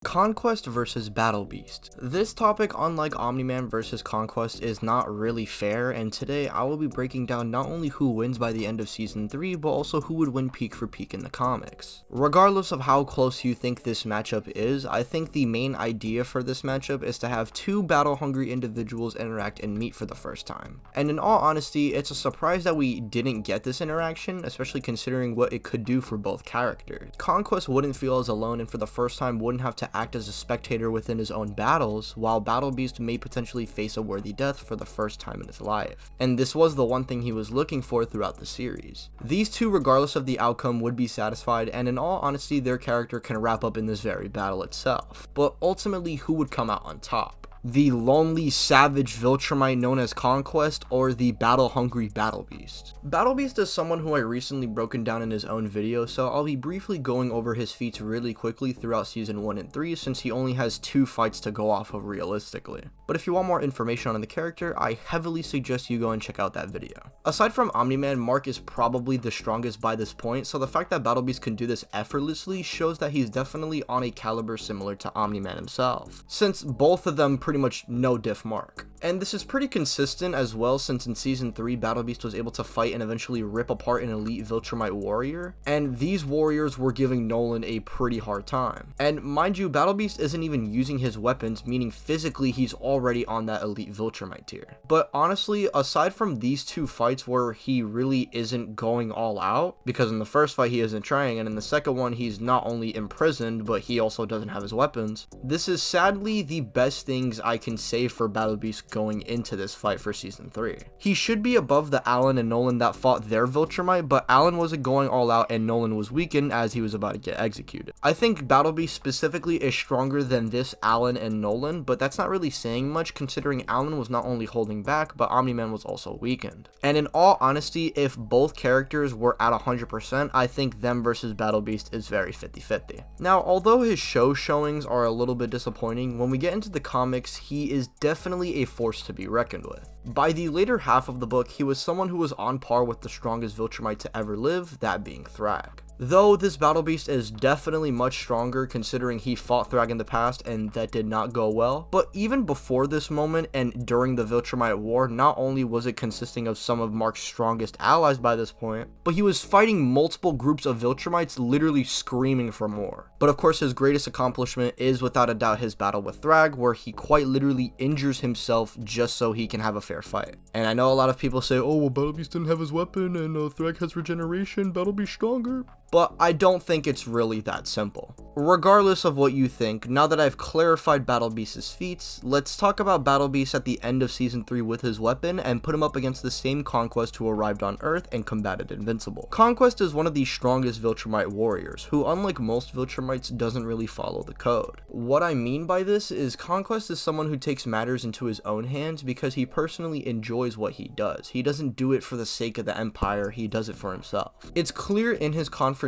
Conquest versus Battle Beast. This topic, unlike Omni Man versus Conquest, is not really fair, and today I will be breaking down not only who wins by the end of Season 3, but also who would win peak for peak in the comics. Regardless of how close you think this matchup is, I think the main idea for this matchup is to have two battle-hungry individuals interact and meet for the first time. And in all honesty, it's a surprise that we didn't get this interaction, especially considering what it could do for both characters. Conquest wouldn't feel as alone, and for the first time wouldn't have to act as a spectator within his own battles, while Battle Beast may potentially face a worthy death for the first time in his life. And this was the one thing he was looking for throughout the series. These two, regardless of the outcome, would be satisfied, and in all honesty, their character can wrap up in this very battle itself. But ultimately, who would come out on top? The lonely, savage Viltrumite known as Conquest, or the battle-hungry Battle Beast? Battle Beast is someone who I recently broken down in his own video, so I'll be briefly going over his feats really quickly throughout Season 1 and 3 since he only has 2 fights to go off of realistically. But if you want more information on the character, I heavily suggest you go and check out that video. Aside from Omni Man, Mark is probably the strongest by this point, so the fact that Battle Beast can do this effortlessly shows that he's definitely on a caliber similar to Omni Man himself, since both of them pretty much no diff Mark. And this is pretty consistent as well, since in Season 3, Battle Beast was able to fight and eventually rip apart an elite Viltrumite warrior, and these warriors were giving Nolan a pretty hard time. And mind you, Battle Beast isn't even using his weapons, meaning physically he's already on that elite Viltrumite tier. But honestly, aside from these 2 fights where he really isn't going all out, because in the first fight he isn't trying, and in the second one he's not only imprisoned, but he also doesn't have his weapons, this is sadly the best things I can say for Battle Beast going into this fight for Season 3. He should be above the Allen and Nolan that fought their Viltrumite, but Allen wasn't going all out and Nolan was weakened as he was about to get executed. I think Battle Beast specifically is stronger than this Allen and Nolan, but that's not really saying much considering Allen was not only holding back, but Omni Man was also weakened. And in all honesty, if both characters were at 100%, I think them versus Battle Beast is very 50-50. Now, although his show showings are a little bit disappointing, when we get into the comics, he is definitely a force to be reckoned with. By the later half of the book, he was someone who was on par with the strongest Viltrumite to ever live, that being Thragg. Though this Battle Beast is definitely much stronger considering he fought Thragg in the past and that did not go well, but even before this moment and during the Viltrumite war, not only was it consisting of some of Mark's strongest allies by this point, but he was fighting multiple groups of Viltrumites literally screaming for more. But of course his greatest accomplishment is without a doubt his battle with Thragg, where he quite literally injures himself just so he can have a fair fight. And I know a lot of people say, oh well, Battle Beast didn't have his weapon and Thragg has regeneration, Battle Beast stronger. But I don't think it's really that simple. Regardless of what you think, now that I've clarified Battle Beast's feats, let's talk about Battle Beast at the end of Season 3 with his weapon and put him up against the same Conquest who arrived on Earth and combated Invincible. Conquest is one of the strongest Viltrumite warriors, who unlike most Viltrumites doesn't really follow the code. What I mean by this is Conquest is someone who takes matters into his own hands because he personally enjoys what he does. He doesn't do it for the sake of the Empire, he does it for himself. It's clear in his confrontation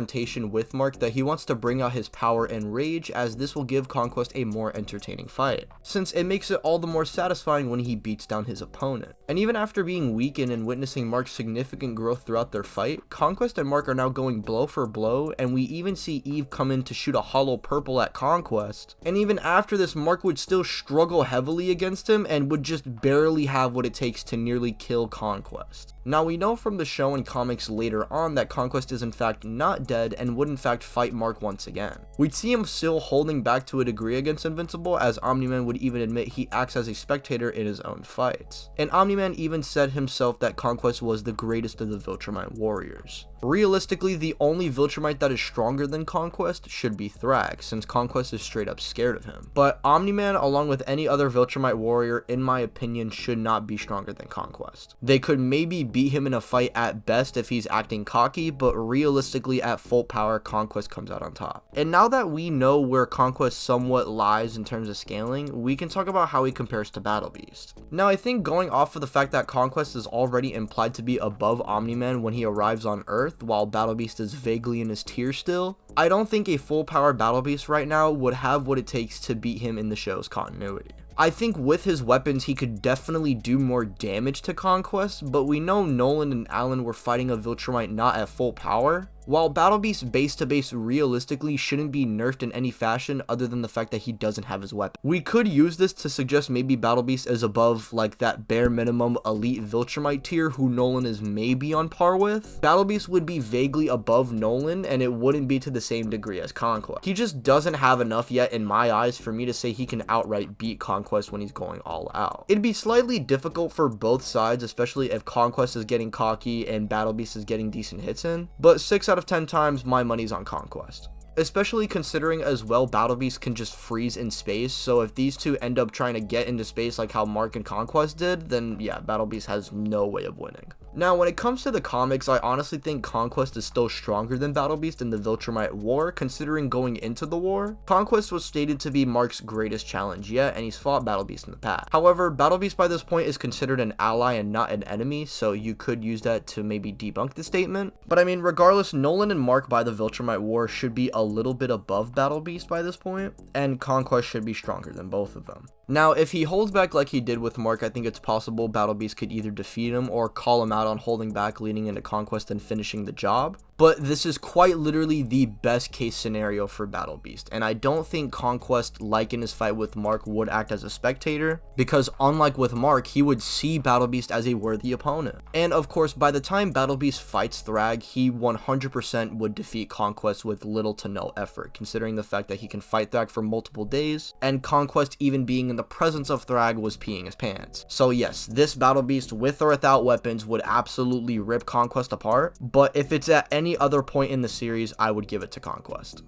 with Mark that he wants to bring out his power and rage, as this will give Conquest a more entertaining fight, since it makes it all the more satisfying when he beats down his opponent. And even after being weakened and witnessing Mark's significant growth throughout their fight, Conquest and Mark are now going blow for blow, and we even see Eve come in to shoot a hollow purple at Conquest, and even after this Mark would still struggle heavily against him and would just barely have what it takes to nearly kill Conquest. Now we know from the show and comics later on that Conquest is in fact not dead and would in fact fight Mark once again. We'd see him still holding back to a degree against Invincible, as Omni Man would even admit he acts as a spectator in his own fights. And Omni Man even said himself that Conquest was the greatest of the Viltrumite warriors. Realistically, the only Viltrumite that is stronger than Conquest should be Thragg, since Conquest is straight up scared of him. But Omni Man, along with any other Viltrumite warrior, in my opinion, should not be stronger than Conquest. They could maybe beat him in a fight at best if he's acting cocky, but realistically at full power, Conquest comes out on top. And now that we know where Conquest somewhat lies in terms of scaling, we can talk about how he compares to Battle Beast. Now I think going off of the fact that Conquest is already implied to be above Omni Man when he arrives on Earth, while Battle Beast is vaguely in his tier still, I don't think a full power Battle Beast right now would have what it takes to beat him in the show's continuity. I think with his weapons he could definitely do more damage to Conquest, but we know Nolan and Allen were fighting a Viltrumite not at full power, While Battle Beast base to base realistically shouldn't be nerfed in any fashion other than the fact that he doesn't have his weapon. We could use this to suggest maybe Battle Beast is above like that bare minimum elite Viltrumite tier who Nolan is maybe on par with. Battle Beast would be vaguely above Nolan, and it wouldn't be to the same degree as Conquest. He just doesn't have enough yet in my eyes for me to say he can outright beat Conquest when he's going all out. It'd be slightly difficult for both sides, especially if Conquest is getting cocky and Battle Beast is getting decent hits in, but 6 out of 10 times my money's on Conquest. Especially considering as well Battle Beast can just freeze in space, so if these two end up trying to get into space like how Mark and Conquest did, then yeah, Battle Beast has no way of winning. Now, when it comes to the comics, I honestly think Conquest is still stronger than Battle Beast in the Viltrumite War, considering going into the war, Conquest was stated to be Mark's greatest challenge yet, and he's fought Battle Beast in the past. However, Battle Beast by this point is considered an ally and not an enemy, so you could use that to maybe debunk the statement. But I mean, regardless, Nolan and Mark by the Viltrumite War should be a little bit above Battle Beast by this point, and Conquest should be stronger than both of them. Now, if he holds back like he did with Mark, I think it's possible Battle Beast could either defeat him or call him out on holding back leading into Conquest and finishing the job. But this is quite literally the best case scenario for Battle Beast, and I don't think Conquest, like in his fight with Mark, would act as a spectator, because unlike with Mark, he would see Battle Beast as a worthy opponent. And of course, by the time Battle Beast fights Thragg, he 100% would defeat Conquest with little to no effort, considering the fact that he can fight Thragg for multiple days, and Conquest even being in the presence of Thragg was peeing his pants. So yes, this Battle Beast with or without weapons would absolutely rip Conquest apart, but if it's at any other point in the series, I would give it to Conquest.